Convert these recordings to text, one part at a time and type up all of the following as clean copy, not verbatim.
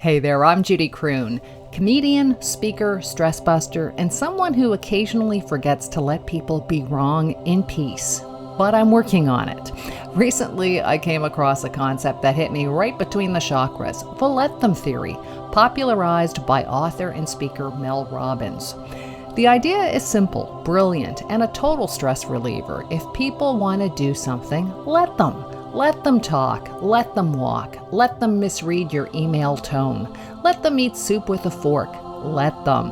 Hey there, I'm Judy Croon, comedian, speaker, stress buster, and someone who occasionally forgets to let people be wrong in peace. But I'm working on it. Recently, I came across a concept that hit me right between the chakras, the let them theory, popularized by author and speaker Mel Robbins. The idea is simple, brilliant, and a total stress reliever. If people want to do something, let them. Let them talk, let them walk, let them misread your email tone, let them eat soup with a fork, let them.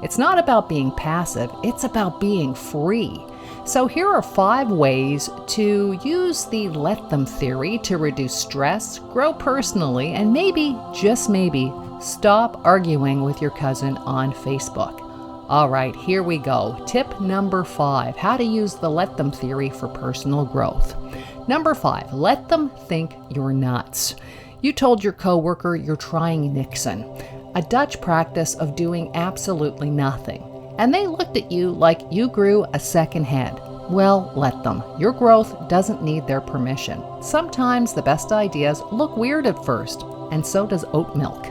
It's not about being passive, it's about being free. So here are 5 ways to use the let them theory to reduce stress, grow personally, and maybe, just maybe, stop arguing with your cousin on Facebook. All right, here we go. Tip number 5, how to use the let them theory for personal growth. Number 5, let them think you're nuts. You told your coworker you're trying Niksen, a Dutch practice of doing absolutely nothing, and they looked at you like you grew a second head. Well, let them. Your growth doesn't need their permission. Sometimes the best ideas look weird at first, and so does oat milk.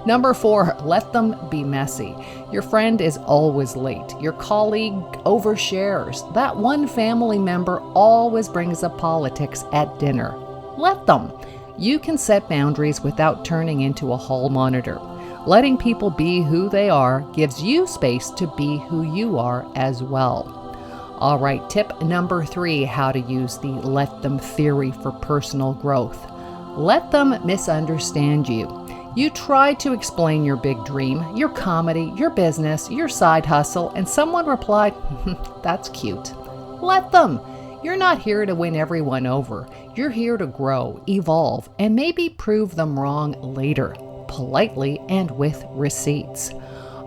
Number 4, let them be messy. Your friend is always late. Your colleague overshares. That one family member always brings up politics at dinner. Let them. You can set boundaries without turning into a hall monitor. Letting people be who they are gives you space to be who you are as well. All right, tip number 3, how to use the let them theory for personal growth. Let them misunderstand you. You tried to explain your big dream, your comedy, your business, your side hustle, and someone replied, "That's cute." Let them. You're not here to win everyone over. You're here to grow, evolve, and maybe prove them wrong later, politely and with receipts.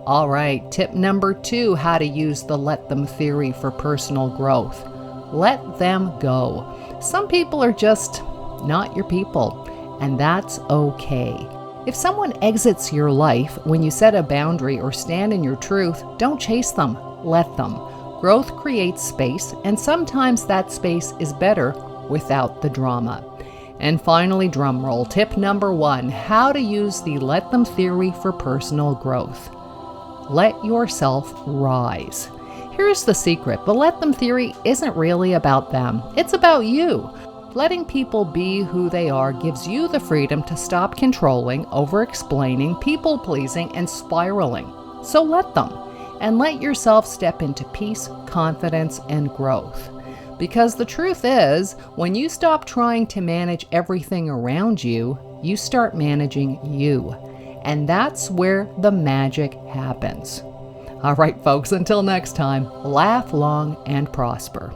All right, tip number 2, how to use the let them theory for personal growth. Let them go. Some people are just not your people, and that's okay. If someone exits your life when you set a boundary or stand in your truth, don't chase them, let them. Growth creates space, and sometimes that space is better without the drama. And finally, drumroll, tip number 1, how to use the let them theory for personal growth. Let yourself rise. Here's the secret, the let them theory isn't really about them, it's about you. Letting people be who they are gives you the freedom to stop controlling, over-explaining, people-pleasing, and spiraling. So let them, and let yourself step into peace, confidence, and growth. Because the truth is, when you stop trying to manage everything around you, you start managing you. And that's where the magic happens. All right, folks, until next time, laugh long and prosper.